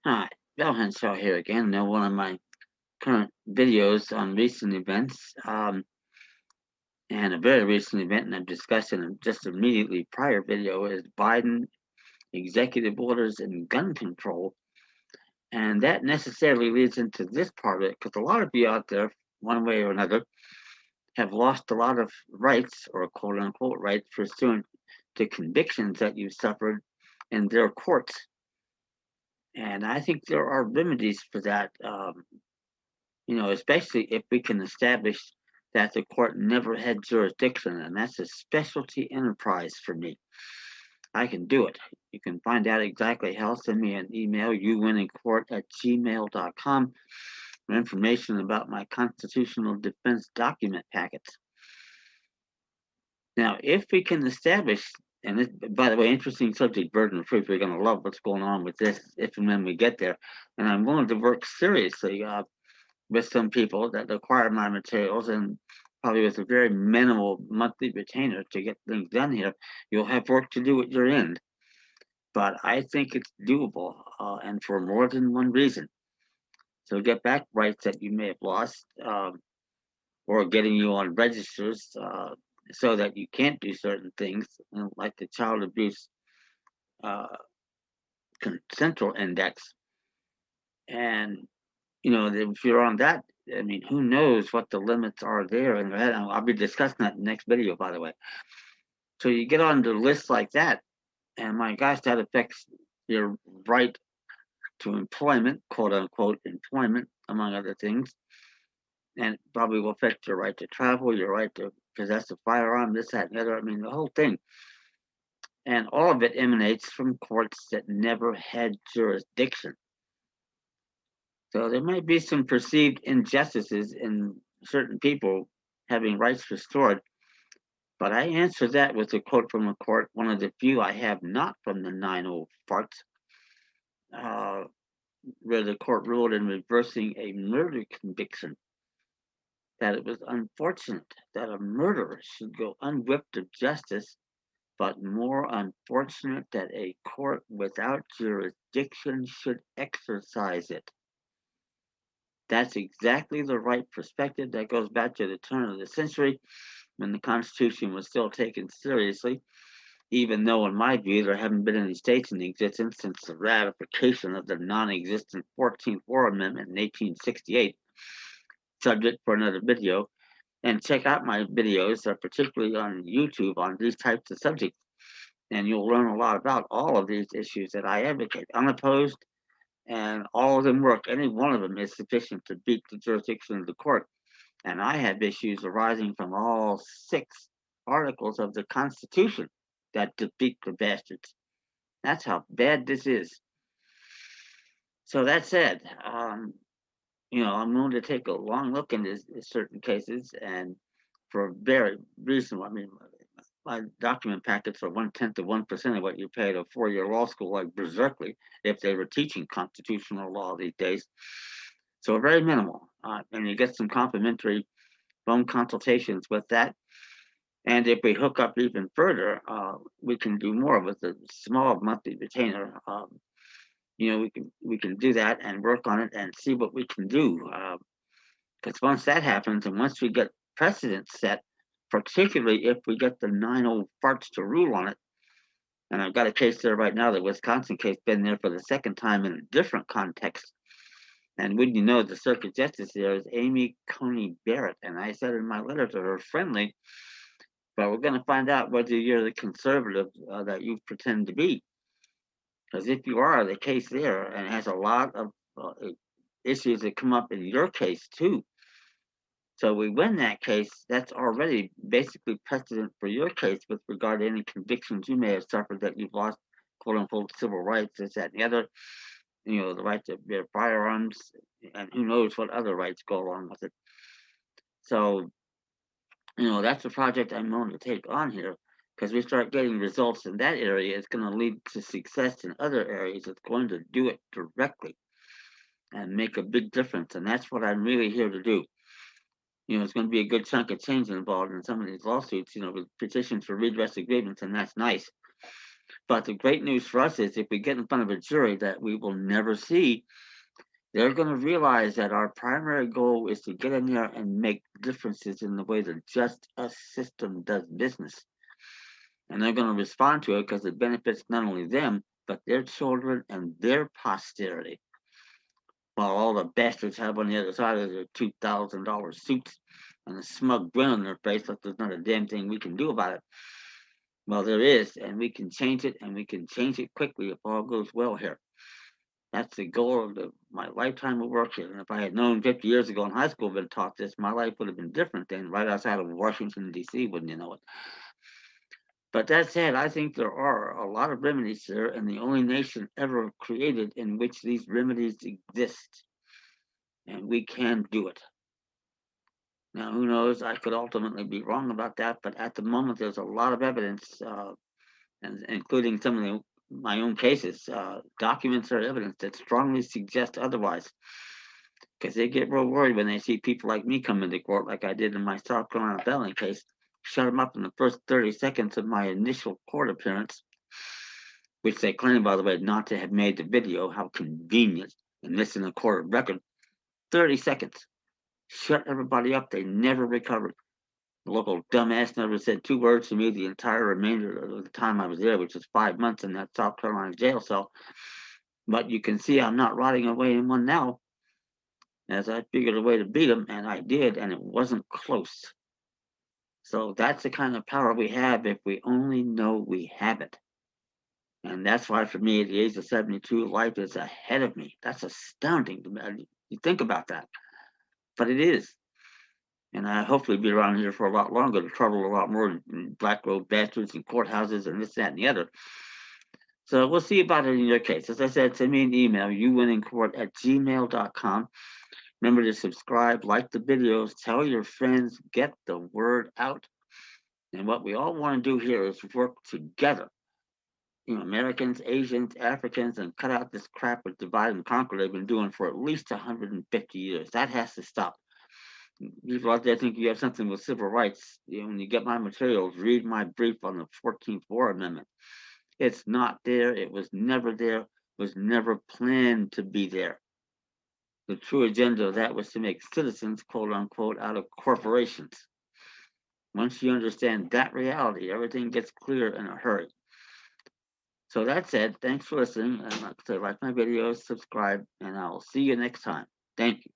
Hi, Bill Henshaw here again. Now, one of my current videos on recent events, and a very recent event, and I'm discussing just immediately prior video is Biden executive orders and gun control, and that necessarily leads into this part of it because a lot of you out there, one way or another, have lost a lot of rights or quote unquote rights pursuant to convictions that you've suffered in their courts, and I think there are remedies for that. Especially if we can establish that the court never had jurisdiction, and that's a specialty enterprise for me. I can do it. You can find out exactly how. Send me an email, youwinnincourt@gmail.com, for information about my constitutional defense document packets. Now, if we can establish, and this, by the way, interesting subject, burden of proof. You're going to love what's going on with this if and when we get there. And I'm willing to work seriously with some people that acquire my materials and probably with a very minimal monthly retainer to get things done here. You'll have work to do at your end, but I think it's doable, and for more than one reason. So get back rights that you may have lost, or getting you on registers, so that you can't do certain things, like the child abuse uh, central index. And if you're on that, I mean, who knows what the limits are there? And I'll be discussing that in the next video, by the way. So you get on the list like that, and my gosh, that affects your right to employment, quote unquote, employment, among other things, and probably will affect your right to travel, your right to possess a firearm, this, that, and the other. I mean, the whole thing. And all of it emanates from courts that never had jurisdiction. So there might be some perceived injustices in certain people having rights restored, but I answer that with a quote from a court, one of the few I have not from the 9-0 farts, uh, where the court ruled in reversing a murder conviction that it was unfortunate that a murderer should go unwhipped of justice, but more unfortunate that a court without jurisdiction should exercise it. That's exactly the right perspective. That goes back to the turn of the century when the Constitution was still taken seriously, even though, in my view, there haven't been any states in existence since the ratification of the non existent 14th War Amendment in 1868. Subject for another video. And check out my videos, particularly on YouTube, on these types of subjects. And you'll learn a lot about all of these issues that I advocate, unopposed, and all of them work. Any one of them is sufficient to beat the jurisdiction of the court. And I have issues arising from all 6 articles of the Constitution that defeat the bastards. That's how bad this is. So that said, I'm going to take a long look into certain cases, and for a very reasonable. I mean, my document packets are 1/10 of 1% of what you pay at a 4-year law school like Berserkly if they were teaching constitutional law these days. So very minimal, and you get some complimentary phone consultations with that. And if we hook up even further, we can do more with a small monthly retainer. We can do that and work on it and see what we can do. Because once that happens, and once we get precedent set, particularly if we get the 9-0 farts to rule on it, and I've got a case there right now, the Wisconsin case, been there for the second time in a different context. And wouldn't you know, the circuit justice there is Amy Coney Barrett. And I said in my letter to her, friendly, but we're going to find out whether you're the conservative that you pretend to be. Because if you are, the case there and has a lot of issues that come up in your case too. So we win that case, that's already basically precedent for your case with regard to any convictions you may have suffered that you've lost, quote unquote, civil rights, this, that, and the other, the right to bear firearms, and who knows what other rights go along with it. So, that's a project I'm going to take on here because we start getting results in that area. It's going to lead to success in other areas. It's going to do it directly and make a big difference. And that's what I'm really here to do. It's going to be a good chunk of change involved in some of these lawsuits, with petitions for redress agreements, and that's nice. But the great news for us is if we get in front of a jury that we will never see, they're going to realize that our primary goal is to get in there and make differences in the way the just system does business. And they're going to respond to it because it benefits not only them, but their children and their posterity. While all the bastards have on the other side of their $2,000 suits and a smug grin on their face like there's not a damn thing we can do about it. Well, there is, and we can change it, and we can change it quickly if all goes well here. That's the goal of my lifetime of work here. And if I had known 50 years ago in high school, been taught this, my life would have been different than right outside of Washington, D.C., wouldn't you know it? But that said, I think there are a lot of remedies here, and the only nation ever created in which these remedies exist. And we can do it. Now, who knows? I could ultimately be wrong about that, but at the moment, there's a lot of evidence, and including some of my own cases, documents or evidence that strongly suggest otherwise. Because they get real worried when they see people like me come into court, like I did in my South Carolina felony case, shut them up in the first 30 seconds of my initial court appearance, which they claim, by the way, not to have made the video. How convenient. And this in the court record. 30 seconds. Shut everybody up. They never recovered. The local dumbass never said 2 words to me the entire remainder of the time I was there, which was 5 months in that South Carolina jail cell. But you can see I'm not rotting away in one now, as I figured a way to beat him, and I did, and it wasn't close. So that's the kind of power we have if we only know we have it. And that's why, for me, at the age of 72, life is ahead of me. That's astounding to me. You think about that. But it is. And I hopefully be around here for a lot longer to trouble a lot more black road bastards and courthouses and this, that, and the other. So we'll see about it in your case. As I said, send me an email, youwinnincourt@gmail.com. Remember to subscribe, like the videos, tell your friends, get the word out. And what we all want to do here is work together. Americans, Asians, Africans, and cut out this crap with divide and conquer they've been doing for at least 150 years. That has to stop. People out there think you have something with civil rights. When you get my materials, read my brief on the 14th War Amendment. It's not there. It was never there. Was never planned to be there. The true agenda of that was to make citizens, quote unquote, out of corporations. Once you understand that reality, everything gets clear in a hurry. So that said, thanks for listening. And like I said, like my videos, subscribe, and I will see you next time. Thank you.